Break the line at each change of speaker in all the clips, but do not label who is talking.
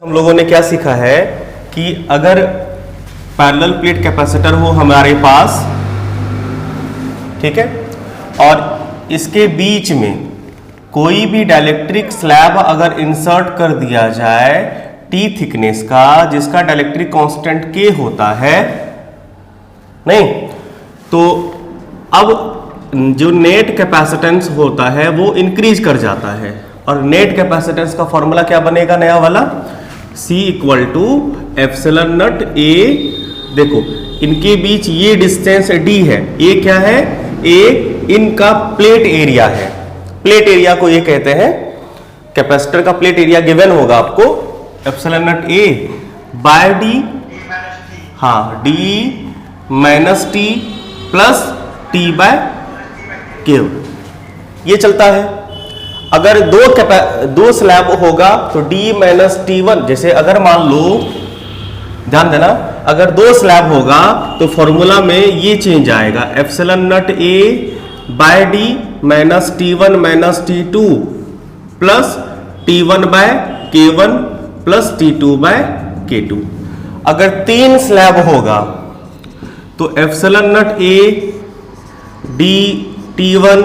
हम लोगों ने क्या सीखा है कि अगर पैरेलल प्लेट कैपेसिटर हो हमारे पास, ठीक है, और इसके बीच में कोई भी डाइलेक्ट्रिक स्लैब अगर इंसर्ट कर दिया जाए टी थिकनेस का, जिसका डाइलेक्ट्रिक कांस्टेंट के होता है, नहीं तो अब जो नेट कैपेसिटेंस होता है वो इंक्रीज कर जाता है। और नेट कैपेसिटेंस का फॉर्मूला क्या बनेगा नया वाला, C equal to epsilon not A। देखो इनके बीच ये डिस्टेंस D है, A क्या है, A इनका प्लेट एरिया है। प्लेट एरिया को ये कहते हैं, कैपेसिटर का प्लेट एरिया गिवन होगा आपको epsilon not A by D, हाँ D minus T plus T by Q, ये चलता है। अगर दो स्लैब होगा तो D माइनस T1, जैसे अगर मान लो, ध्यान देना, अगर दो स्लैब होगा तो फॉर्मूला में ये चेंज आएगा, epsilon not A by D minus T1 minus T2 plus T1 by K1 plus T2 by K2। अगर तीन स्लैब होगा तो epsilon not A D T1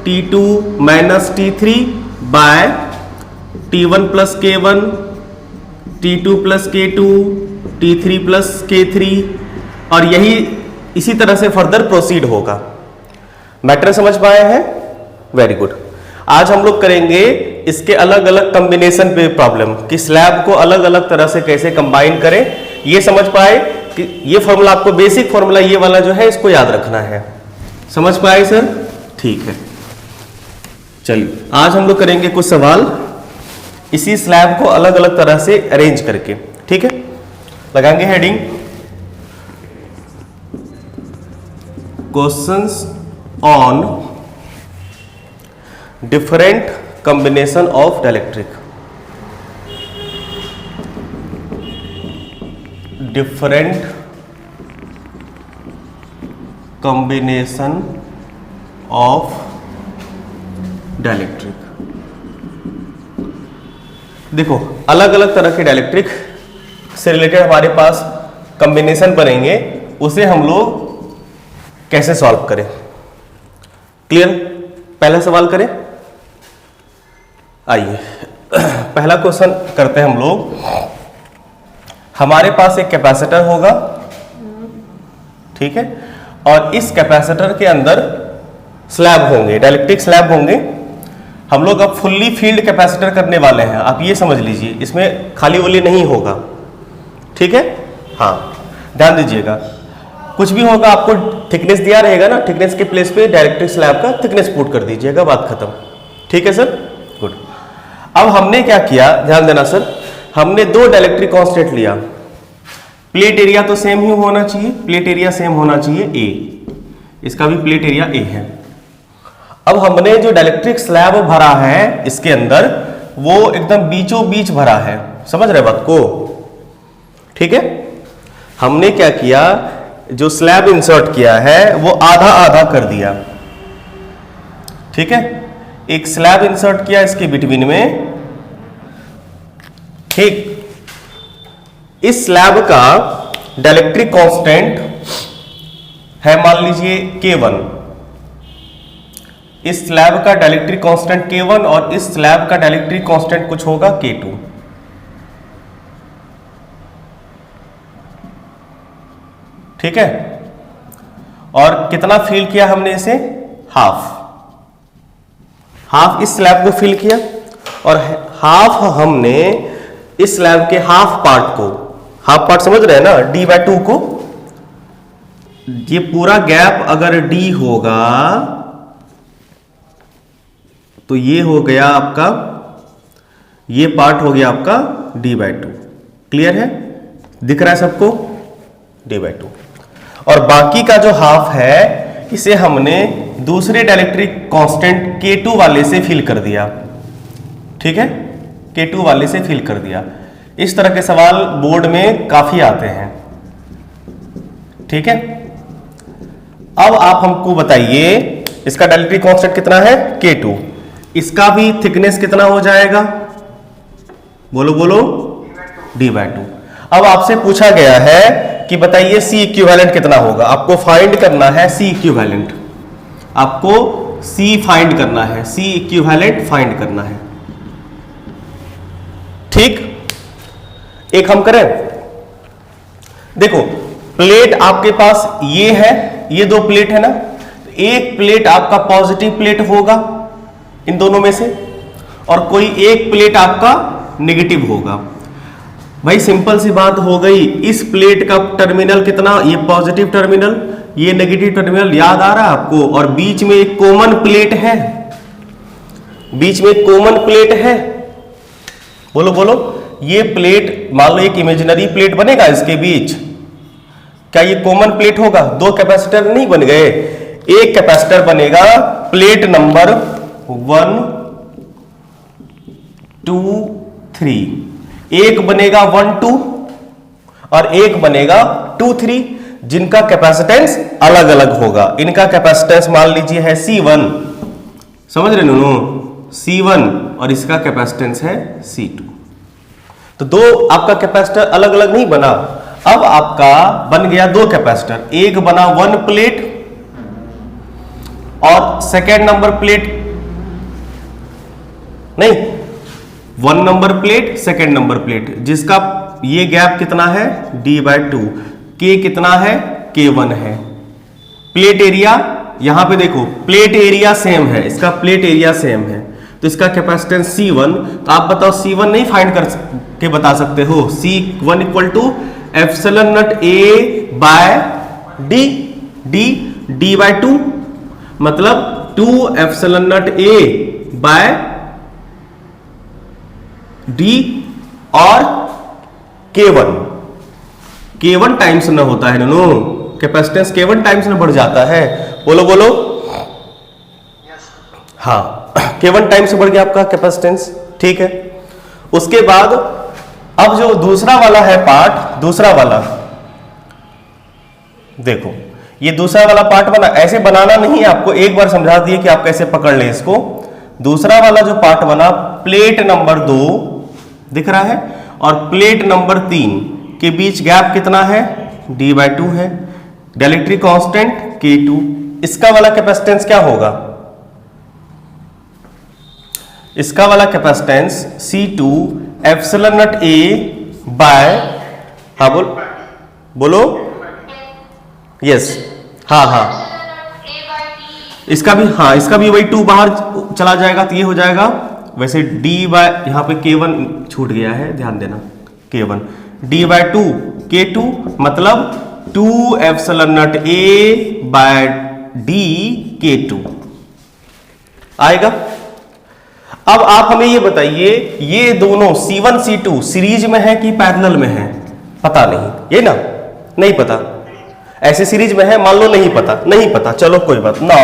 T2 minus T3 by T1 plus K1 T2 plus K2 T3 plus K3, और यही इसी तरह से further proceed होगा। मैटर समझ पाए हैं? Very good. आज हम लोग करेंगे इसके अलग अलग कॉम्बिनेशन पे प्रॉब्लम, कि स्लैब को अलग अलग तरह से कैसे कंबाइन करें। ये समझ पाए कि ये फॉर्मूला, आपको बेसिक फॉर्मूला ये वाला जो है इसको याद रखना है। समझ पाए सर? ठीक है, चलिए आज हम लोग करेंगे कुछ सवाल इसी स्लैब को अलग अलग तरह से अरेंज करके, ठीक है। लगाएंगे heading questions on different combination of dielectric, different combination of dielectric. देखो अलग अलग तरह के डाइलेक्ट्रिक से रिलेटेड हमारे पास कॉम्बिनेशन बनेंगे, उसे हम लोग कैसे सॉल्व करें। क्लियर? पहला सवाल करें, आइए पहला क्वेश्चन करते हैं हम लोग। हमारे पास एक कैपेसिटर होगा, ठीक है, और इस कैपेसिटर के अंदर स्लैब होंगे, डाइलेक्ट्रिक स्लैब होंगे। हम लोग अब फुल्ली फील्ड कैपेसिटर करने वाले हैं, आप ये समझ लीजिए, इसमें खाली ओली नहीं होगा, ठीक है। हाँ ध्यान दीजिएगा, कुछ भी होगा आपको थिकनेस दिया रहेगा ना, थिकनेस के प्लेस पे डाइलेक्ट्रिक स्लैब का थिकनेस पुट कर दीजिएगा, बात खत्म, ठीक है सर, गुड। अब हमने क्या किया, ध्यान देना सर, हमने दो डाइलेक्ट्रिक कांस्टेंट लिया, प्लेट एरिया तो सेम ही होना चाहिए, प्लेट एरिया सेम होना चाहिए A, इसका भी प्लेट एरिया A है। अब हमने जो डाइलेक्ट्रिक स्लैब भरा है इसके अंदर, वो एकदम बीचों बीच भरा है, समझ रहे बात को, ठीक है। हमने क्या किया, जो स्लैब इंसर्ट किया है वो आधा आधा कर दिया, ठीक है। एक स्लैब इंसर्ट किया इसके बिटवीन में, ठीक। इस स्लैब का डाइलेक्ट्रिक कांस्टेंट है मान लीजिए K1, इस स्लैब का डाइलेक्ट्रिक कांस्टेंट K1 और इस स्लैब का डाइलेक्ट्रिक कांस्टेंट कुछ होगा K2, ठीक है। और कितना फिल किया हमने इसे, हाफ, हाफ इस स्लैब को फिल किया, और हाफ हमने इस स्लैब के हाफ पार्ट को, हाफ पार्ट समझ रहे हैं ना, D/2 को, ये पूरा गैप अगर D होगा तो ये हो गया आपका, ये पार्ट हो गया आपका D/2। क्लियर है? दिख रहा है सबको? D/2। और बाकी का जो हाफ है इसे हमने दूसरे डाइलेक्ट्रिक कांस्टेंट K2 वाले से फिल कर दिया, ठीक है, K2 वाले से फिल कर दिया। इस तरह के सवाल बोर्ड में काफी आते हैं, ठीक है। अब आप हमको बताइए, इसका डाइलेक्ट्रिक कांस्टेंट कितना है, K2, इसका भी थिकनेस कितना हो जाएगा, बोलो बोलो, d/2। अब आपसे पूछा गया है कि बताइए C इक्विवेलेंट कितना होगा। आपको फाइंड करना है C इक्विवेलेंट, आपको C फाइंड करना है, C इक्विवेलेंट फाइंड करना है। ठीक, एक हम करें, देखो प्लेट आपके पास ये है, ये दो प्लेट है ना, एक प्लेट आपका पॉजिटिव प्लेट होगा इन दोनों में से, और कोई एक प्लेट आपका नेगेटिव होगा। भाई सिंपल सी बात हो गई, इस प्लेट का टर्मिनल कितना, ये पॉजिटिव टर्मिनल, ये नेगेटिव टर्मिनल, याद आ रहा है आपको, और बीच में एक कॉमन प्लेट है, बीच में एक कॉमन प्लेट है, बोलो बोलो, ये प्लेट मान लो एक इमेजिनरी प्लेट बनेगा इसके बीच, क्या ये कॉमन प्लेट होगा? दो कैपेसिटर नहीं बन गए, एक कैपेसिटर बनेगा प्लेट नंबर 1 2 3, एक बनेगा 1 2 और एक बनेगा 2 3, जिनका कैपेसिटेंस अलग अलग होगा। इनका कैपेसिटेंस मान लीजिए है C1, समझ रहे नो, C1, और इसका कैपेसिटेंस है C2। तो दो आपका कैपेसिटर अलग अलग नहीं बना, अब आपका बन गया दो कैपेसिटर, एक बना 1 प्लेट और सेकेंड नंबर प्लेट नहीं, 1 number plate, second number plate, जिसका ये गैप कितना है d/2, k कितना है k1 है। प्लेट एरिया यहां पे देखो, प्लेट एरिया सेम है, इसका प्लेट एरिया सेम है, तो इसका कैपेसिटेंस C1, तो आप बताओ C1 नहीं फाइंड कर के बता सकते हो, C1 equal to epsilon not A by D, d/2 मतलब 2 epsilon not A by D और K1 टाइम्स न होता है नो, कैपेसिटेंस K1 टाइम्स न बढ़ जाता है, बोलो बोलो, हाँ K1 टाइम्स बढ़ गया आपका कैपेसिटेंस। ठीक है, उसके बाद अब जो दूसरा वाला है पार्ट, दूसरा वाला देखो, ये दूसरा वाला पार्ट बना, ऐसे बनाना नहीं है आपको, एक बार समझा दिए कि आप कैसे पकड़ लें इसको। दूसरा वाला जो पार्ट बना, प्लेट नंबर 2 दिख रहा है और प्लेट नंबर 3 के बीच गैप कितना है d/2 है, डाइलेक्ट्रिक कांस्टेंट K2, इसका वाला कैपेसिटेंस क्या होगा, इसका वाला capacitance C2 epsilon not A by, हाँ बोलो यस, हाँ हाँ इसका भी, हाँ इसका भी वही 2 बाहर चला जाएगा तो ये हो जाएगा, वैसे d बाय, यहाँ पे K1 छूट गया है, ध्यान देना, K1 d/2 K2 मतलब 2 epsilon not A by D K2 आएगा। अब आप हमें ये बताइए, ये दोनों C1 C2 सीरीज में है कि पैरेलल में है, पता नहीं, ये ना नहीं पता, ऐसे सीरीज में है मान लो, नहीं पता, नहीं पता, चलो कोई बात ना।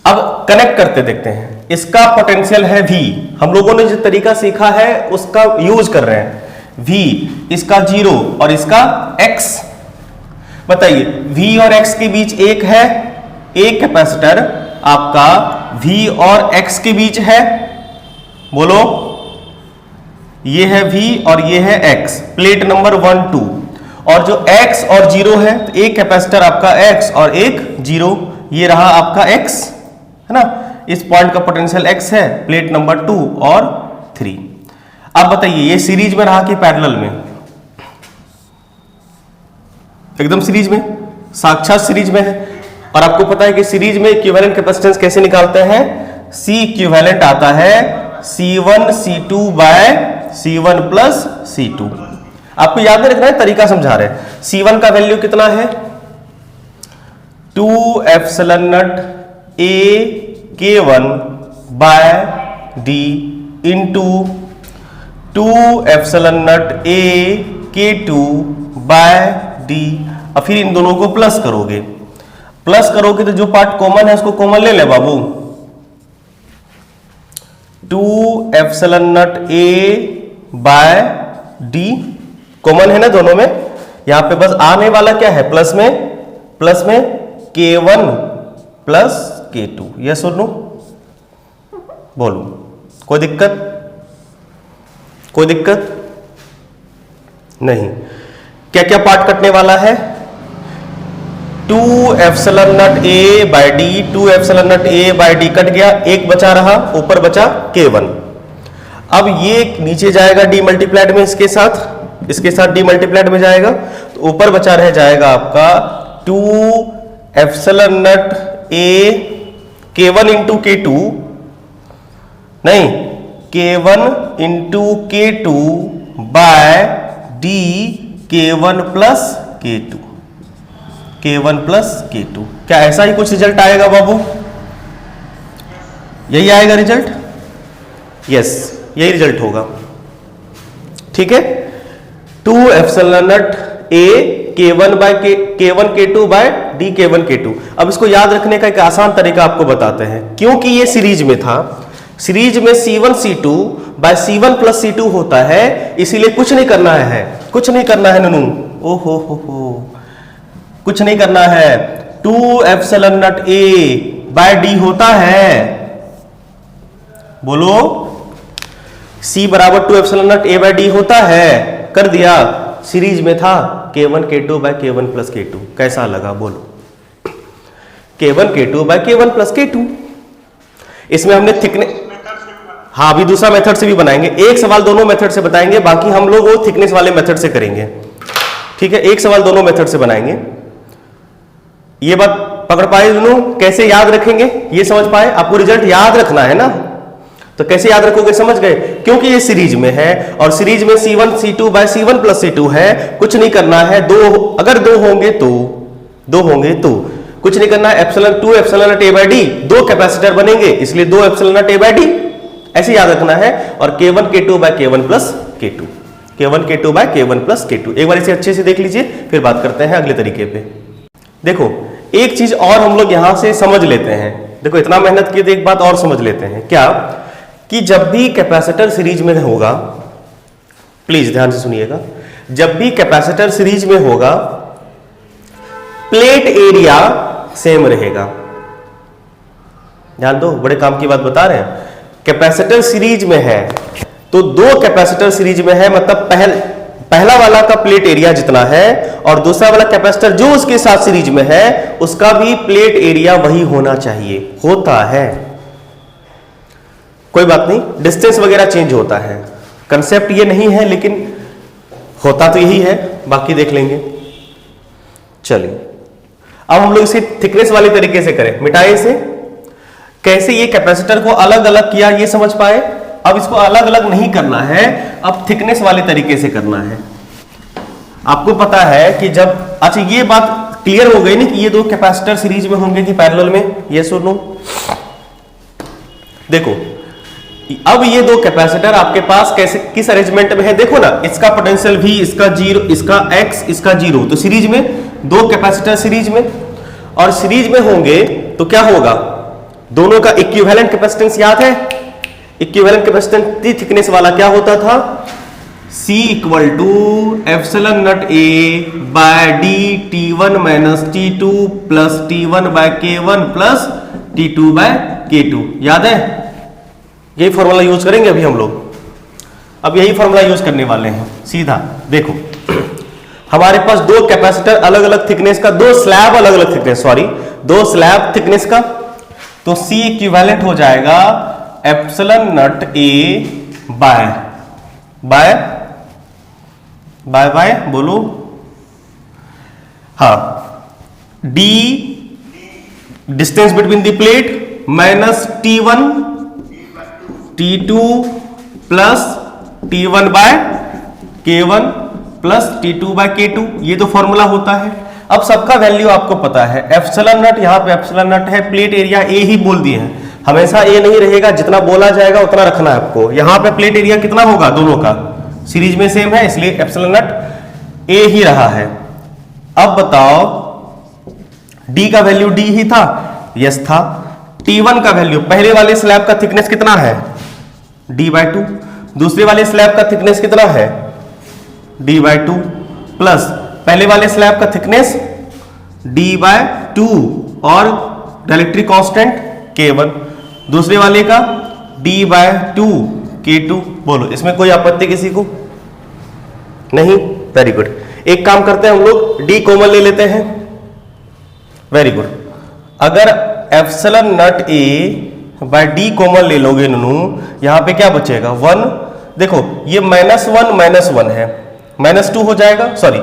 अब कनेक्ट करते देखते हैं, इसका पोटेंशियल है V, हम लोगों ने जो तरीका सीखा है उसका यूज कर रहे हैं, V इसका 0 और इसका X, बताइए V और X के बीच एक है, एक कैपेसिटर आपका V और X के बीच है, बोलो, ये है V और ये है X, प्लेट नंबर 1 2, और जो X और 0 है तो एक कैपेसिटर आपका X और एक 0, ये रहा आपका X है ना, इस पॉइंट का पोटेंशियल X है, प्लेट नंबर 2 और 3। अब बताइए ये सीरीज में रहा कि पैरेलल में, एकदम सीरीज में, साक्षात सीरीज में है, और आपको पता है कि सीरीज में इक्विवेलेंट कैपेसिटेंस कैसे निकालते हैं, C इक्विवेलेंट आता है C1 C2 bye C1 plus C2। आपको याद नहीं रखना है, तरीका समझा रहे हैं। C1 का वैल्यू कितना है 2 epsilon not A K1 by D into 2 epsilon not A K2 by D, और फिर इन दोनों को प्लस करोगे, प्लस करोगे तो जो पार्ट कॉमन है उसको कॉमन ले ले बाबू, 2 epsilon not A by D common है ना दोनों में, यहां पे बस आने वाला क्या है प्लस में K1 प्लस K2, यस और नो, बोलो कोई दिक्कत, कोई दिक्कत नहीं। क्या क्या पार्ट कटने वाला है? 2 epsilon nought A by D, 2 epsilon nought A by D cut गया, एक बचा रहा, ऊपर बचा K1। अब ये नीचे जाएगा डी मल्टीप्लाइड में, इसके साथ डी मल्टीप्लाइड में जाएगा, तो ऊपर बचा रह जाएगा आपका 2 epsilon nought A K1 into K2, नहीं K1 into K2 by D K1 plus K2, K1 plus K2। क्या ऐसा ही कुछ रिजल्ट आएगा बाबू? यही आएगा रिजल्ट? यस, यही रिजल्ट होगा। ठीक है, 2 epsilon nought A K1 by K1 K2 by D K1 K2। अब इसको याद रखने का एक आसान तरीका आपको बताते हैं। क्योंकि ये सीरीज में था, सीरीज में C1 C2 bye C1 plus C2 होता है, इसीलिए कुछ नहीं करना है, कुछ नहीं करना है ननू, ओ हो, कुछ नहीं करना है। 2 epsilon nought A by D होता है, बोलो, C बराबर 2 epsilon nought A by D होता है, कर दिया। सीरीज में था K1 K2 bye K1 plus K2, कैसा लगा बोलो? K1 K2 bye K1 plus K2। इसमें हमने थिकनेस, हाँ अभी दूसरा मेथड से भी बनाएंगे, एक सवाल दोनों मेथड से बताएंगे, बाकी हम लोग वो थिकनेस वाले मेथड से करेंगे। ठीक है, एक सवाल दोनों मेथड से बनाएंगे। ये बात पकड़ पाए दोनों? कैसे याद रखेंगे ये समझ पाए? आपको रिजल्ट याद रखना है ना, तो कैसे याद रखोगे? समझ गए? क्योंकि ये सीरीज में है और सीरीज में C1 C2 bye C1 plus C2 है, कुछ नहीं करना है। अगर दो होंगे तो कुछ नहीं करना है। Epsilon 2 epsilon nought A by D, 2 capacitor बनेंगे, इसलिए 2 epsilon nought A by D, ऐसे याद रखना है। और K1 K2 bye K1 plus K2, K1 K2 bye K1 plus K2। एक बार इसे अच्छे से देख लीजिए, फिर बात करते हैं अगले तरीके पे। देखो एक चीज और हम लोग यहां से समझ लेते हैं, देखो इतना मेहनत किए तो एक बात और समझ लेते हैं, क्या कि जब भी कैपेसिटर सीरीज में होगा, प्लीज ध्यान से सुनिएगा, जब भी कैपेसिटर सीरीज में होगा प्लेट एरिया सेम रहेगा। ध्यान दो, बड़े काम की बात बता रहे हैं। कैपेसिटर सीरीज में है तो 2 कैपेसिटर सीरीज में है, मतलब पहला वाला का प्लेट एरिया जितना है और दूसरा वाला कैपेसिटर जो उसके साथ सीरीज में है उसका भी प्लेट एरिया वही होना चाहिए, होता है, कोई बात नहीं, डिस्टेंस वगैरह चेंज होता है, कंसेप्ट ये नहीं है लेकिन होता तो यही है, बाकी देख लेंगे। चलिए अब हम लोग इसे थिकनेस वाले तरीके से करें, मिटाए इसे। कैसे ये कैपेसिटर को अलग अलग किया ये समझ पाए? अब इसको अलग अलग नहीं करना है, अब थिकनेस वाले तरीके से करना है। आपको पता है कि जब, अच्छा ये बात क्लियर हो गई ना कि ये 2 कैपेसिटर सीरीज में होंगे कि पैरेलल में, ये सुन लो। देखो अब ये 2 कैपेसिटर आपके पास कैसे, किस अरेंजमेंट में है? देखो ना, इसका पोटेंशियल V, इसका 0, इसका X, इसका 0, तो सीरीज में 2 कैपेसिटर सीरीज में, और सीरीज में होंगे तो क्या होगा? दोनों का इक्विवेलेंट कैपेसिटेंस याद है? इक्विवेलेंट कैपेसिटेंस थिकनेस वाला क्या होता था? C equal to epsilon not A by D T1 minus T2 plus T1 by K1 plus T2 by K2, याद है? यही फॉर्मूला यूज करेंगे अभी हम लोग, अब यही फॉर्मूला यूज करने वाले हैं सीधा। देखो हमारे पास 2 कैपेसिटर अलग अलग थिकनेस का, 2 स्लैब अलग अलग थिकनेस, सॉरी 2 स्लैब थिकनेस का, तो C इक्विवेलेंट हो जाएगा epsilon not A by by by by बोलो, हाँ, D distance between the plate minus T1 T2 plus T1 by K1 plus T2 by K2, ये तो फॉर्मूला होता है। अब सबका वैल्यू आपको पता है, एप्सिलॉन नॉट, यहाँ पे एप्सिलॉन नॉट है, प्लेट एरिया A ही बोल दिए हैं, हमेशा A नहीं रहेगा, जितना बोला जाएगा उतना रखना है आपको। यहाँ पे प्लेट एरिया कितना होगा? दोनों का सीरीज में सेम है, इसलिए एप्सिलॉन नॉट A ही रहा है। अब बताओ D का वैल्यू D ही था, यस था। T1 का वैल्यू, पहले वाले स्लैब का थिकनेस कितना है? D/2, दूसरे वाले स्लैब का थिकनेस कितना है? D/2 प्लस पहले वाले स्लैब का थिकनेस D/2 और डाइलेक्ट्रिक कांस्टेंट K1, दूसरे वाले का D/2 K2। बोलो, इसमें कोई आपत्ति किसी को नहीं? Very good. एक काम करते हैं हम लोग, D कॉमन ले लेते हैं। Very good. अगर epsilon not A by D common ले लोगे नू, यहां पे क्या बचेगा? 1। देखो ये -1 है, -2 हो जाएगा। सॉरी,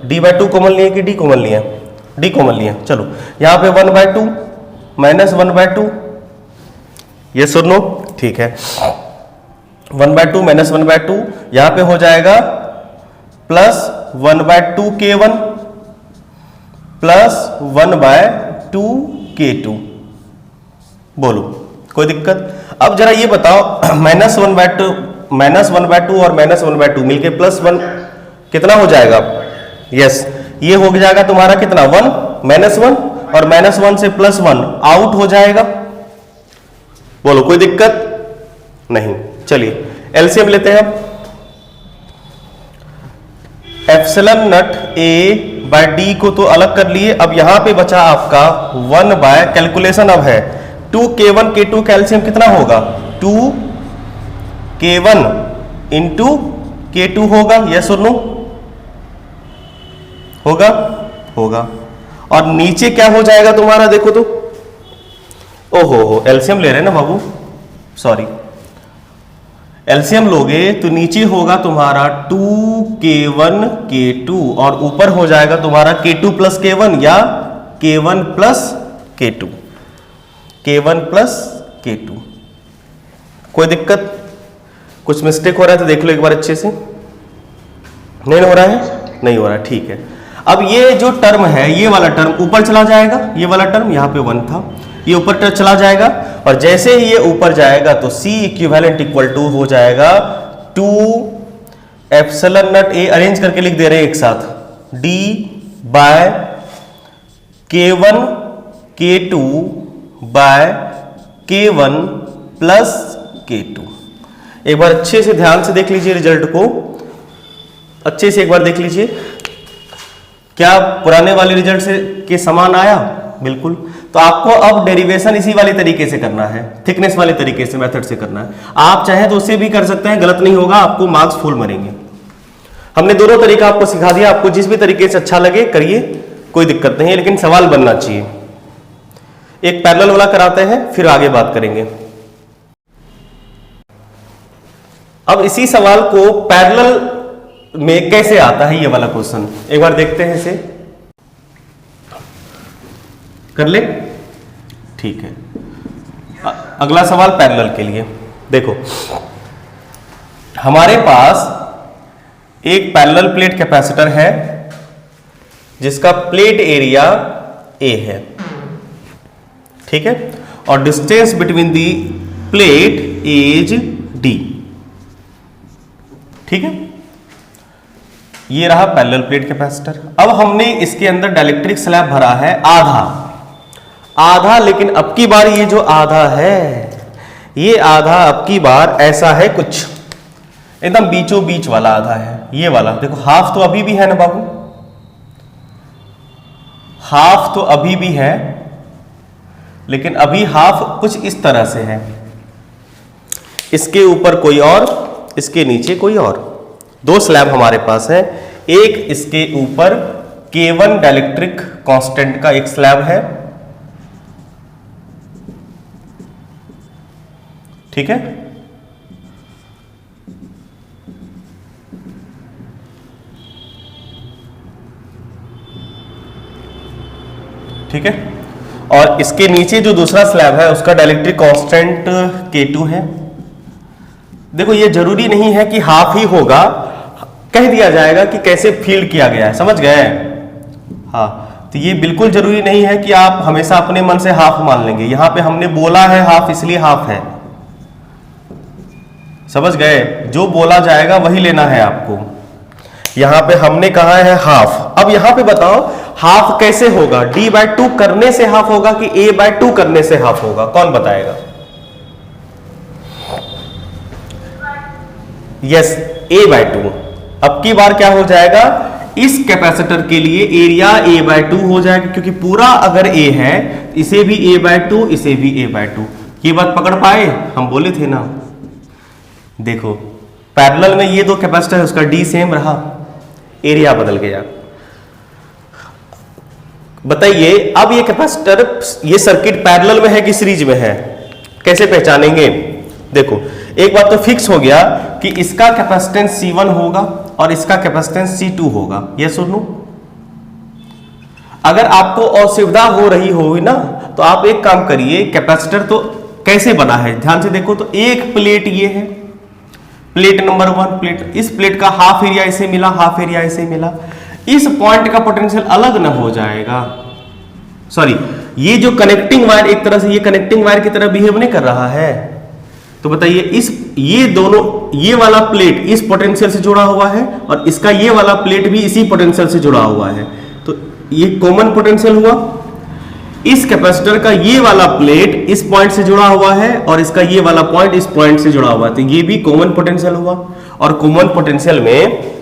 D/2 कॉमन लिए कि D कॉमन लिए? D कॉमन लिए। चलो यहां पे 1/2 -1/2, ये सुन लो, ठीक है। 1/2 -1/2 यहां पे हो जाएगा प्लस 1/2 K1 प्लस 1/2 K2। बोलो, कोई दिक्कत? अब जरा ये बताओ, -1/2 और -1/2 मिलके +1 कितना हो जाएगा? यस, ये हो जाएगा तुम्हारा कितना? 1 -1 और -1 से +1 आउट हो जाएगा। बोलो, कोई दिक्कत नहीं? चलिए एलसीएम लेते हैं। Epsilon not A by D को तो अलग कर लिए। अब यहां पे बचा आपका 1 बाय, कैलकुलेशन अब है 2K1 K2 का एलसीएम कितना होगा? 2K1 इंटू K2 होगा। यस और नो? होगा? होगा। और नीचे क्या हो जाएगा तुम्हारा? देखो तो, ओहो एलसीएम ले रहे हैं ना बाबू, सॉरी, एलसीएम लोगे तो नीचे होगा तुम्हारा 2K1 K2 और ऊपर हो जाएगा तुम्हारा K2 प्लस K1 या K1 plus K2, K1 plus K2। कोई दिक्कत? कुछ मिस्टेक हो रहा है तो देख लो एक बार अच्छे से। नहीं हो रहा है? नहीं हो रहा है, ठीक है। अब ये जो टर्म है, ये वाला टर्म ऊपर चला जाएगा। ये वाला टर्म यहाँ पे 1 था, ये ऊपर चला जाएगा और जैसे ही ये ऊपर जाएगा तो C इक्विवेलेंट इक्वल टू हो जाएगा 2 एप्सिलॉन नॉट A, अरेंज करके लिख दे रहे हैं एक साथ, D bye K1 K2 bye K1 plus K2। एक बार अच्छे से ध्यान से देख लीजिए रिजल्ट को, अच्छे से एक बार देख लीजिए। क्या पुराने वाले रिजल्ट से के समान आया? बिल्कुल। तो आपको अब डेरिवेशन इसी वाले तरीके से करना है, थिकनेस वाले तरीके से, मेथड से करना है। आप चाहें तो उससे भी कर सकते हैं, गलत नहीं होगा, आपको मार्क्स फुल मरेंगे। हमने दोनों तरीका आपको सिखा दिया, आपको जिस भी तरीके से अच्छा लगे करिए, कोई दिक्कत नहीं है, लेकिन सवाल बनना चाहिए। एक पैरेलल वाला कराते हैं, फिर आगे बात करेंगे। अब इसी सवाल को पैरेलल में कैसे आता है ये वाला क्वेश्चन, एक बार देखते हैं इसे। कर ले, ठीक है। अगला सवाल पैरेलल के लिए। देखो, हमारे पास एक पैरेलल प्लेट कैपेसिटर है जिसका प्लेट एरिया A है, ठीक है, और distance between the plate is D, ठीक है। ये रहा पैरेलल प्लेट कैपेसिटर। अब हमने इसके अंदर डाइलेक्ट्रिक स्लैब भरा है आधा, लेकिन अब की बार ये जो आधा है, ये आधा अब की बार ऐसा है, कुछ एकदम बीचों बीच वाला आधा है। ये वाला देखो, हाफ तो अभी भी है ना बाबू, हाफ तो अभी भी है, लेकिन अभी हाफ कुछ इस तरह से है, इसके ऊपर कोई और, इसके नीचे कोई और। दो स्लैब हमारे पास है, एक इसके ऊपर K1 डाइलेक्ट्रिक कांस्टेंट का एक स्लैब है, ठीक है, ठीक है, और इसके नीचे जो दूसरा स्लैब है उसका डाइलेक्ट्रिक कांस्टेंट K2 है। देखो, ये जरूरी नहीं है कि हाफ ही होगा, कह दिया जाएगा कि कैसे फील्ड किया गया है, समझ गए? हाँ, तो ये बिल्कुल जरूरी नहीं है कि आप हमेशा अपने मन से हाफ मान लेंगे। यहां पे हमने बोला है हाफ, इसलिए हाफ है, समझ गए? जो बोला जाएगा वही लेना है आपको। यहां पे हमने कहा है हाफ। अब यहां पे बताओ हाफ कैसे होगा? D/2 करने से हाफ होगा कि A/2 करने से हाफ होगा? कौन बताएगा? Yes, A/2। अब की बार क्या हो जाएगा? इस कैपेसिटर के लिए एरिया A/2 हो जाएगा, क्योंकि पूरा अगर A है, इसे भी A/2, इसे भी A/2। ये बात पकड़ पाए? हम बोले थे ना, देखो पैरेलल में ये दो कैपेसिटर है, उसका डी सेम रहा, एरिया बदल गया। बताइए अब ये कैपेसिटर, ये सर्किट पैरेलल में है कि सीरीज में है, कैसे पहचानेंगे? देखो एक बात तो फिक्स हो गया कि इसका कैपेसिटेंस C1 होगा और इसका कैपेसिटेंस C2 होगा। ये सुन लो, अगर आपको असुविधा हो रही होगी ना तो आप एक काम करिए, कैपेसिटर तो कैसे बना है ध्यान से देखो। तो एक प्लेट ये है, प्लेट नंबर 1 प्लेट, इस प्लेट का हाफ एरिया इसे मिला, हाफ एरिया इसे मिला, इस पॉइंट का पोटेंशियल अलग ना हो जाएगा। सॉरी, ये जो कनेक्टिंग वायर एक तरह से ये कनेक्टिंग वायर की तरह बिहेव नहीं कर रहा है। तो बताइए इस ये दोनों, ये वाला प्लेट इस पोटेंशियल से जुड़ा हुआ है और इसका ये वाला प्लेट भी इसी पोटेंशियल से जुड़ा हुआ है, तो ये कॉमन पोटेंशियल हुआ। इस कैपेसिटर का ये वाला प्लेट इस पॉइंट से जुड़ा हुआ है और इसका ये वाला पॉइंट इस पॉइंट से जुड़ा हुआ है, तो ये भी कॉमन पोटेंशियल हुआ। और कॉमन पोटेंशियल में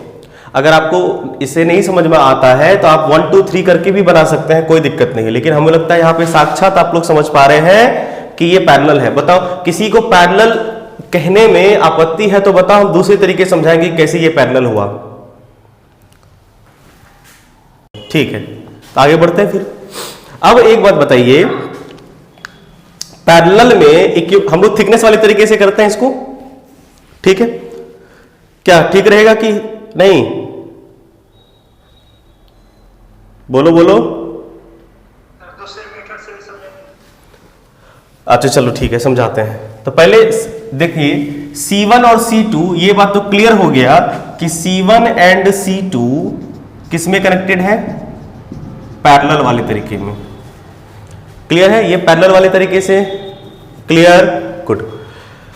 अगर आपको इसे नहीं समझ में आता है तो आप 1 2 3 करके भी बना सकते हैं, कोई दिक्कत नहीं है, लेकिन हमें लगता है यहाँ पे साक्षात आप लोग समझ पा रहे हैं कि ये पैरेलल है। बताओ किसी को पैरेलल कहने में आपत्ति है तो बताओ, हम दूसरे तरीके समझाएंगे कैसे ये पैरेलल हुआ। ठीक है, तो आगे बढ़ते हैं फिर। अब एक बात बताइए, पैरेलल में हम लोग थिकनेस वाले तरीके से करते हैं इसको, ठीक है? क्या ठीक रहेगा कि नहीं? बोलो बोलो। अच्छा चलो ठीक है, समझाते हैं। तो पहले देखिए C1 और C2, ये बात तो क्लियर हो गया कि C1 एंड C2 किस में कनेक्टेड है? पैरेलल वाले तरीके में। क्लियर है? ये पैरेलल वाले तरीके से क्लियर, गुड।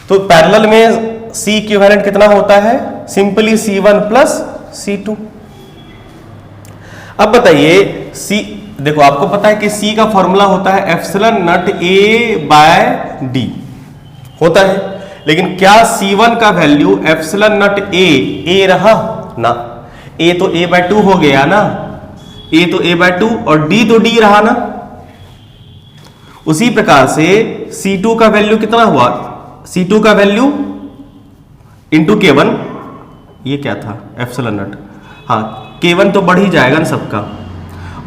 तो पैरेलल में C इक्विवेलेंट कितना होता है? Simply C1 plus C2। अब बताइए C, देखो आपको पता है कि C का फॉर्मूला होता है epsilon not A by D होता है, लेकिन क्या C1 का वैल्यू एप्सिलॉन नॉट A रहा ना? A तो A बाय 2 हो गया ना, A तो A बाय 2 और D तो D रहा ना। उसी प्रकार से C2 का वैल्यू कितना हुआ? C2 का वैल्यू इंटू K1, ये क्या था? एप्सिलॉन नॉट, हाँ K1 तो बढ़ ही जाएगा ना सबका,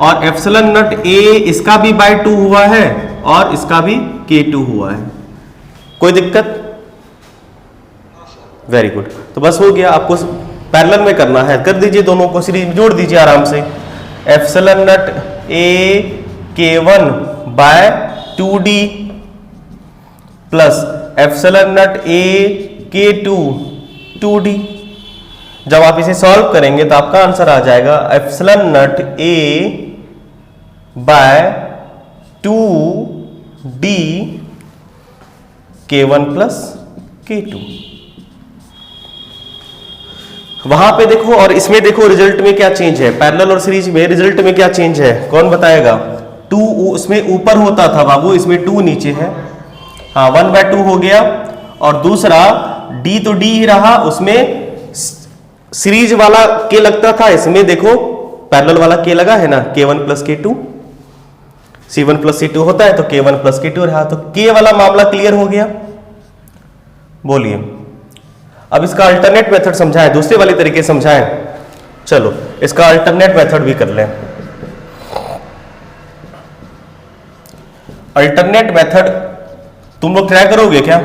और एप्सिलॉन नॉट A इसका भी बाय 2 हुआ है और इसका भी K2 हुआ है। कोई दिक्कत? Very good. तो बस हो गया, आपको पैरेलल में करना है, कर दीजिए दोनों को सीरीज में जोड़ दीजिए आराम से। Epsilon not A K1 by 2D plus epsilon not A K2 2D। जब आप इसे सॉल्व करेंगे तो आपका आंसर आ जाएगा epsilon not A by 2D K1 plus K2। वहां पे देखो और इसमें देखो रिजल्ट में क्या चेंज है, पैरेलल और सीरीज में रिजल्ट में क्या चेंज है, कौन बताएगा? 2 उसमें ऊपर होता था बाबू, इसमें 2 नीचे है, हाँ 1 बाय 2 हो गया। और दूसरा D तो D ही रहा, उसमें सीरीज वाला K लगता था, इसमें देखो पैरेलल वाला K लगा है ना, K1 plus K2, C1 plus C2 होता है तो K1 प्लस K2 रहा, तो K वाला मामला क्लियर हो गया। बोलिए अब इसका अल्टरनेट मेथड समझाएं, दूसरे वाले तरीके समझाएं। चलो इसका अल्टरनेट मेथड भी कर लें। अल्टरनेट मेथड तुम लोग ट्राई करोगे क्या?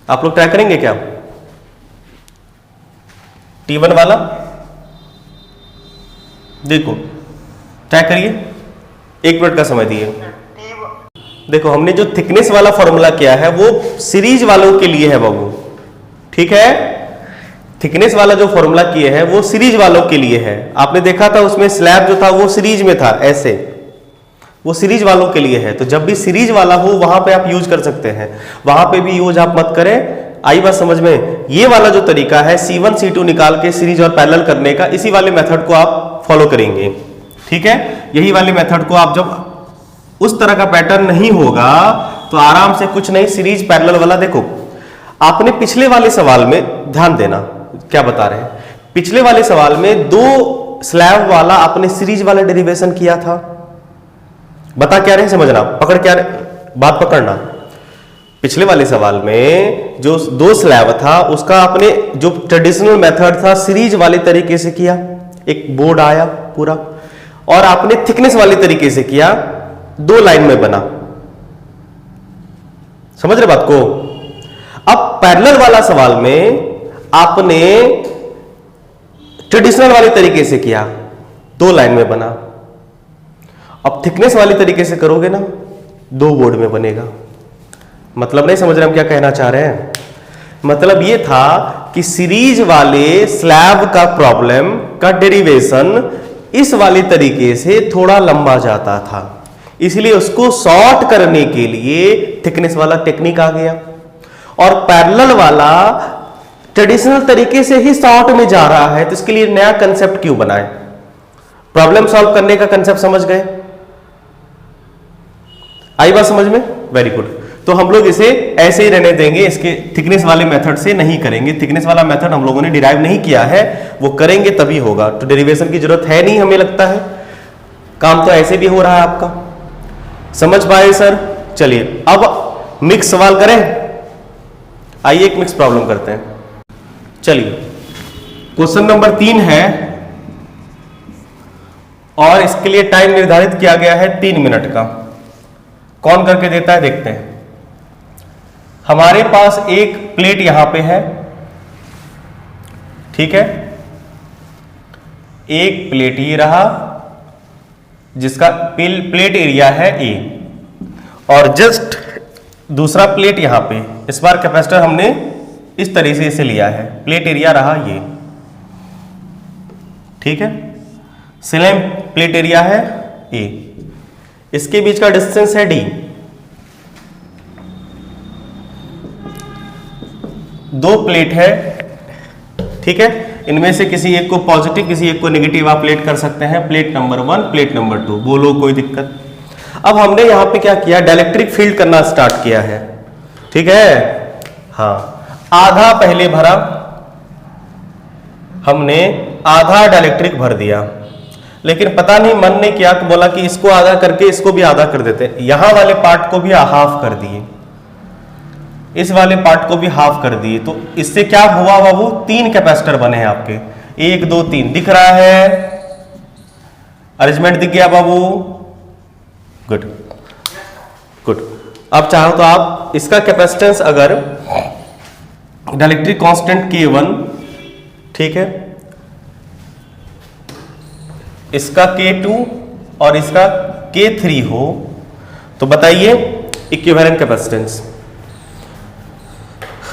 आप लोग ट्राई करेंगे क्या? T1 वाला देखो, ट्राई करिए, 1 मिनट का समय दिए। देखो हमने जो थिकनेस वाला फॉर्मूला किया है वो सीरीज वालों के लिए है बाबू, ठीक है? थिकनेस वाला जो फॉर्मूला किए हैं वो सीरीज वालों के लिए है। आपने देखा था उसमें स्लैब जो था वो सीरीज में था, ऐसे, वो सीरीज वालों के लिए है। तो जब भी सीरीज वाला हो वहां पे आप यूज कर सकते हैं, वहां पे भी यूज आप मत करें। आई बात समझ में? ये वाला जो तरीका है C1 C2 निकाल के सीरीज और पैरेलल करने का, इसी वाले मेथड को आप फॉलो करेंगे, ठीक है? यही वाले मेथड को आप, जब उस तरह का पैटर्न नहीं होगा तो आराम से कुछ नहीं, सीरीज पैरेलल वाला देखो। आपने पिछले वाले सवाल में ध्यान देना, क्या बता रहे हैं, पिछले वाले सवाल में 2 स्लैब वाला आपने सीरीज वाला डेरिवेशन किया था। बता क्या रहे, समझना, पकड़ क्या रहे, बात पकड़ना। पिछले वाले सवाल में जो 2 स्लैब था उसका आपने जो ट्रेडिशनल मेथड था सीरीज वाले तरीके से किया, एक बोर्ड आया पूरा, और आपने थिकनेस वाले तरीके से किया, 2 लाइन में बना। समझ रहे बात को? अब पैरेलल वाला सवाल में आपने ट्रेडिशनल वाले तरीके से किया, 2 लाइन में बना। अब थिकनेस वाले तरीके से करोगे ना, 2 बोर्ड में बनेगा। मतलब नहीं समझ रहे हम क्या कहना चाह रहे हैं? मतलब ये था कि सीरीज वाले स्लैब का प्रॉब्लम का डेरिवेशन इस वाले तरीके से थोड़ा लंबा जाता था, इसलिए उसको शॉर्ट करने के लिए थिकनेस वाला टेक्निक आ गया। और पैरेलल वाला ट्रेडिशनल तरीके से ही शॉर्ट में जा रहा है, तो इसके लिए नया कंसेप्ट क्यों बनाए? प्रॉब्लम सॉल्व करने का कंसेप्ट समझ गए? आई बात समझ में? Very good. तो हम लोग इसे ऐसे ही रहने देंगे, इसके थिकनेस वाले मेथड से नहीं करेंगे। थिकनेस वाला मेथड हम लोगों ने डिराइव नहीं किया है, वो करेंगे तभी होगा। तो डेरिवेशन की जरूरत है नहीं, हमें लगता है काम तो ऐसे भी हो रहा है आपका। समझ पाए सर? चलिए अब मिक्स सवाल करें। आइए एक मिक्स प्रॉब्लम करते हैं। चलिए क्वेश्चन नंबर 3 है और इसके लिए टाइम निर्धारित किया गया है 3 मिनट का। कौन करके देता है देखते हैं। हमारे पास एक प्लेट यहां पे है, ठीक है, एक प्लेट ये रहा जिसका प्लेट एरिया है ए, और जस्ट दूसरा प्लेट यहां पे, इस बार कैपेसिटर हमने इस तरीके से लिया है, प्लेट एरिया रहा ये, ठीक है, सेम प्लेट एरिया है ए, इसके बीच का डिस्टेंस है डी। 2 प्लेट है, ठीक है, इनमें से किसी एक को पॉजिटिव किसी एक को नेगेटिव आप प्लेट कर सकते हैं। प्लेट नंबर 1 प्लेट नंबर 2, बोलो कोई दिक्कत? अब हमने यहां पे क्या किया, डाइलेक्ट्रिक फील्ड करना स्टार्ट किया है, ठीक है। हाँ, आधा पहले भरा हमने, आधा डाइलेक्ट्रिक भर दिया, लेकिन पता नहीं मन ने क्या बोला कि इसको आधा करके इसको भी आधा कर देते, यहां वाले पार्ट को भी हाफ कर दिए, इस वाले पार्ट को भी हाफ कर दिए। तो इससे क्या हुआ बाबू, 3 कैपेसिटर बने हैं आपके, 1 2 3 दिख रहा है, अरेंजमेंट दिख गया बाबू, गुड गुड। अब चाहो तो आप इसका कैपेसिटेंस अगर डाइलेक्ट्रिक कांस्टेंट K1, ठीक है, इसका K2 और इसका K3 हो, तो बताइए इक्विवेलेंट कैपेसिटेंस,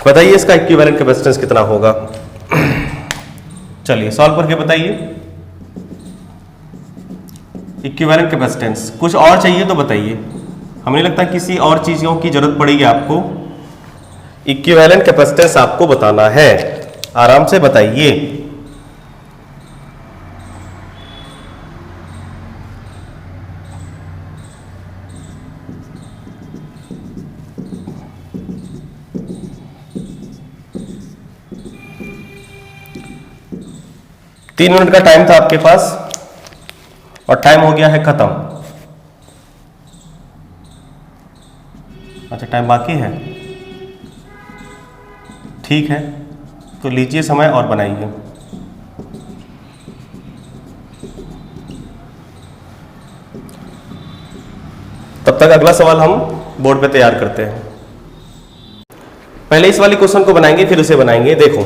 बताइए इसका इक्विवेलेंट कैपेसिटेंस कितना होगा। चलिए सॉल्व करके बताइए इक्विवेलेंट कैपेसिटेंस। कुछ और चाहिए तो बताइए, हमें नहीं लगता किसी और चीजों की जरूरत पड़ेगी आपको। इक्विवेलेंट कैपेसिटेंस आपको बताना है, आराम से बताइए। तीन मिनट का टाइम था आपके पास और टाइम हो गया है खत्म। अच्छा टाइम बाकी है, ठीक है, तो लीजिए समय और बनाइए। तब तक अगला सवाल हम बोर्ड पे तैयार करते हैं। पहले इस वाले क्वेश्चन को बनाएंगे फिर उसे बनाएंगे। देखो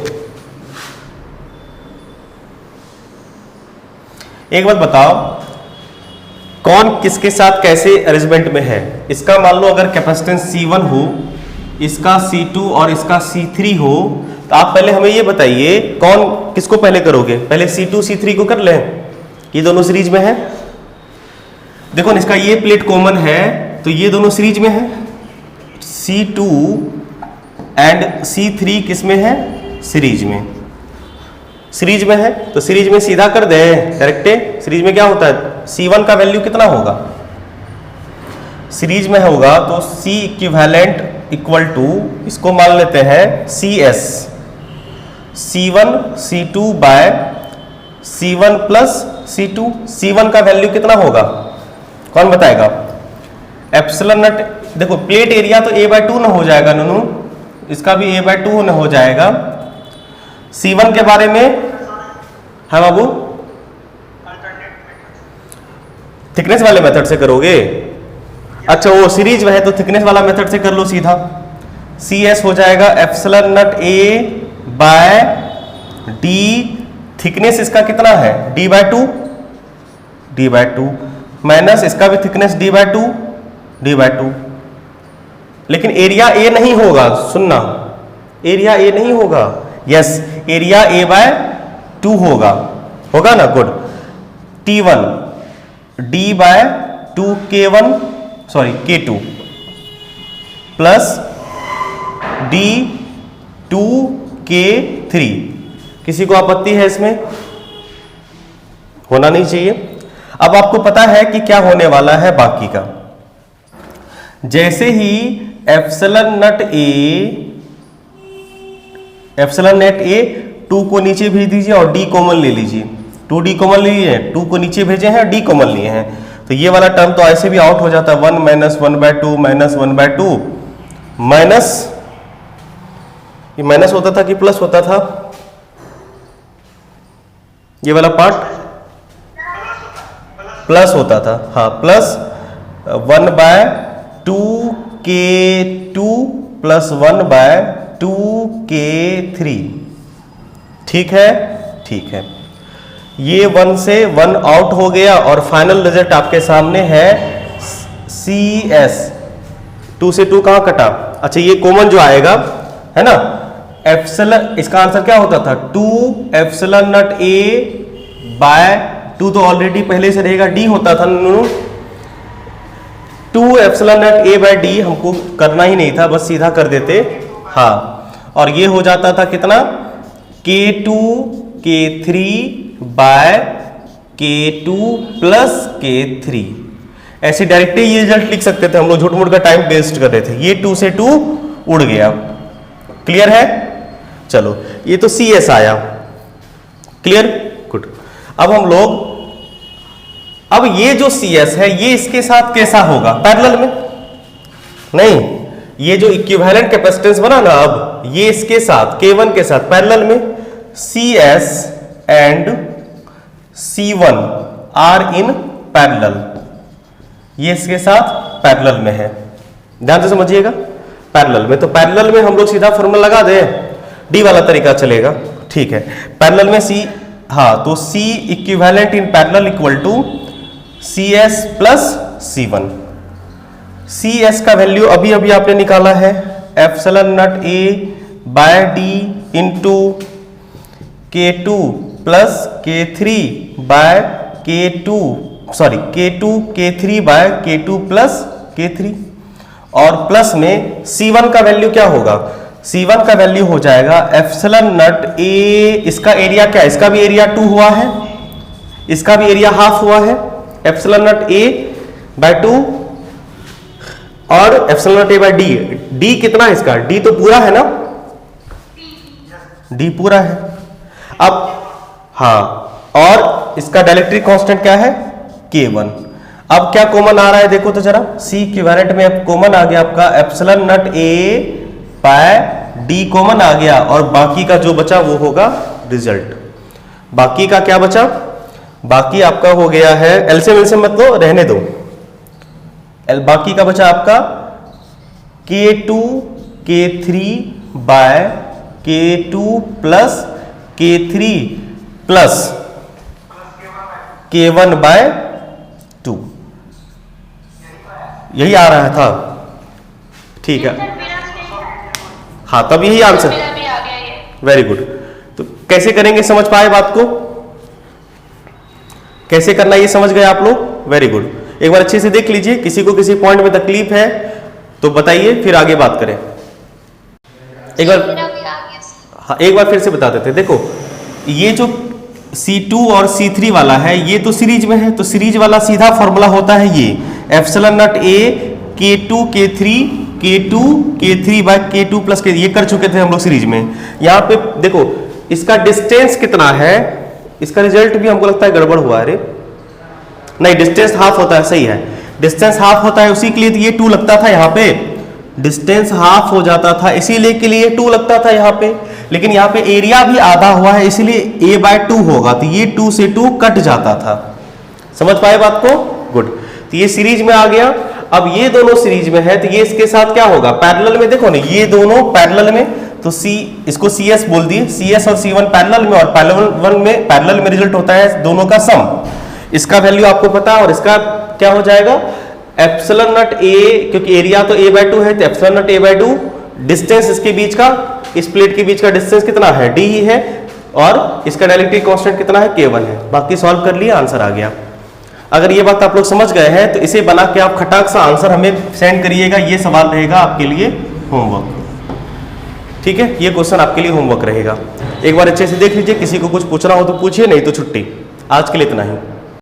एक बात बताओ, कौन किसके साथ कैसे अरेंजमेंट में है। इसका मान लो अगर कैपेसिटेंस C1 हो, इसका C2 और इसका C3 हो, तो आप पहले हमें ये बताइए कौन किसको पहले करोगे। पहले C2 C3 को कर लें, ये दोनों सीरीज में है। देखो इसका ये प्लेट कॉमन है तो ये दोनों सीरीज में है। C2 एंड C3 किस में है, सीरीज में, सीरीज में है। तो सीरीज में सीधा कर दे, करेक्ट है। सीरीज में क्या होता है, C1 का वैल्यू कितना होगा, सीरीज में होगा तो C इक्विवेलेंट इक्वल टू, इसको मान लेते हैं CS, C1 C2 bye C1 plus C2। C1 का वैल्यू कितना होगा, कौन बताएगा, एप्सिलॉन नॉट देखो प्लेट एरिया तो a/2 ना हो जाएगा नूनू, इसका भी a/2 ना हो जाएगा। C1 के बारे में है बाबू, थिकनेस वाले मेथड से करोगे? अच्छा वो सीरीज है तो थिकनेस वाला मेथड से कर लो सीधा। CS हो जाएगा epsilon not A by D, thickness इसका कितना है d/2 माइनस इसका भी थिकनेस d/2, लेकिन एरिया A नहीं होगा, सुनना एरिया A नहीं होगा, यस एरिया A/2 होगा ना, good. T1 D/2 K2 plus D2 K3। किसी को आपत्ति है इसमें? होना नहीं चाहिए। अब आपको पता है कि क्या होने वाला है बाकी का। जैसे ही एप्सिलॉन नट ए 2 को नीचे भेज दीजिए और D कॉमन ले लीजिए, 2D कॉमन लिए हैं, 2 को नीचे भेजे हैं, D कॉमन लिए हैं, तो ये वाला टर्म तो ऐसे भी आउट हो जाता है, 1 माइनस 1/2 माइनस 1/2 माइनस, ये माइनस होता था कि प्लस होता था? ये वाला पार्ट प्लस होता था, हाँ प्लस 1/2 K2 प्लस 1/2 K3। ठीक है, ठीक है, ये 1 से 1 आउट हो गया और फाइनल रिजल्ट आपके सामने है CS। 2 से 2 कहां कटा? अच्छा ये कॉमन जो आएगा है ना, एप्सिलॉन, इसका आंसर क्या होता था 2 एप्सिलॉन नॉट A/2 तो ऑलरेडी पहले से रहेगा, D होता था, 2 एप्सिलॉन नॉट A/D हमको करना ही नहीं था, बस सीधा कर देते, हाँ, और ये हो जाता था कितना K2 K3 by K2 plus K3। ऐसे डायरेक्टली ये रिजल्ट लिख सकते थे हम लोग, झूठ मूठ का टाइम वेस्ट कर रहे थे। ये 2 से 2 उड़ गया, क्लियर है? चलो ये तो CS आया, क्लियर, गुड। अब हम लोग, अब ये जो CS है ये इसके साथ कैसा होगा? पैरेलल में नहीं, ये जो इक्विवेलेंट कैपेसिटेंस बना ना, अब ये इसके साथ K1 के साथ पैरेलल में, CS and C1 are in parallel, ये इसके साथ पैरेलल में है, ध्यान से समझिएगा। पैरेलल में, तो पैरेलल में हम लोग सीधा फॉर्मूला लगा दें, D वाला तरीका चलेगा, ठीक है। पैरेलल में C, हाँ, तो C equivalent in parallel equal to CS plus C1। CS का वैल्यू अभी अभी आपने निकाला है, epsilon nought A/D into K2 plus K3 by K2 K3 by K2 plus K3, और प्लस में C1 का वैल्यू क्या होगा? C1 का वैल्यू हो जाएगा एप्सिलॉन नॉट A, इसका एरिया क्या है? इसका भी एरिया 2 हुआ है, इसका भी एरिया हाफ हुआ है, एप्सिलॉन नॉट A/2 और एप्सिलॉन नॉट A/D। D कितना है इसका? D तो पूरा है ना, D पूरा है। अब हाँ, और इसका डाइलेक्ट्रिक कांस्टेंट क्या है? K1। अब क्या कॉमन आ रहा है देखो तो जरा, C इक्विवेलेंट में अब कॉमन आ गया आपका एप्सिलॉन नॉट A/D कॉमन आ गया, और बाकी का जो बचा वो होगा रिजल्ट। बाकी का क्या बचा? बाकी आपका हो गया है, एलसीएम मत लो, रहने दो, बाकी का बचा आपका K2 K3 by K2 plus K3 plus K1 bye 2, यही आ रहा था, ठीक है, हाँ, तब यही आंसर, वेरी गुड। तो कैसे करेंगे, समझ पाए बात को? कैसे करना ये समझ गए आप लोग, वेरी गुड। एक बार अच्छे से देख लीजिए, किसी को किसी पॉइंट में तकलीफ है तो बताइए, फिर आगे बात करें। एक बार, हाँ, एक बार फिर से बता देते। देखो ये जो C2 और C3 वाला है ये तो सीरीज में है, तो सीरीज वाला सीधा फॉर्मूला होता है ये epsilon not A K2 K3 by K2 plus K, ये कर चुके थे हम लोग सीरीज में। यहाँ पे देखो इसका डिस्टेंस कितना है, इसका रिजल्ट भी हमको लगता है गड़बड़ हुआ है, अरे नहीं डिस्टेंस हाफ होता है, सही है, डिस्टेंस हाफ होता है उसी के लिए ये 2 लगता था यहाँ पे, डिस्टेंस हाफ हो जाता था इसीलिए के लिए 2 लगता था यहाँ पे, लेकिन यहाँ पे एरिया भी आधा हुआ है इसीलिए a/2 होगा, तो ये 2 से 2 कट जाता था। समझ पाए बात को? गुड। तो ये सीरीज में आ गया। अब ये दोनों सीरीज में है तो ये इसके साथ क्या होगा, पैरेलल में। देखो ना ये दोनों पैरेलल में, तो C इसको CS बोल दिए, CS और C1 पैरेलल में, और पैरेलल में रिजल्ट होता है दोनों का सम। इसका वैल्यू आपको पता है और इसका क्या हो जाएगा, एप्सिलॉन नॉट A, क्योंकि एरिया तो a/2 है तो एप्सिलॉन नॉट a/2, डिस्टेंस इसके बीच का, इस प्लेट के बीच का डिस्टेंस कितना है, d ही है, और इसका डायरेक्टिविटी कांस्टेंट कितना है, k1 है। बाकी सॉल्व कर लिया, आंसर आ गया। अगर ये बात आप लोग समझ गए हैं तो इसे बना के आप खटाक सा आंसर हमें सेंड करिएगा। ये सवाल रहेगा आपके लिए होमवर्क, ठीक है? ये क्वेश्चन आपके लिए होमवर्क रहेगा। एक बार अच्छे से देख लीजिए, किसी को कुछ पूछना हो तो पूछिए, नहीं तो छुट्टी। आज के लिए इतना ही।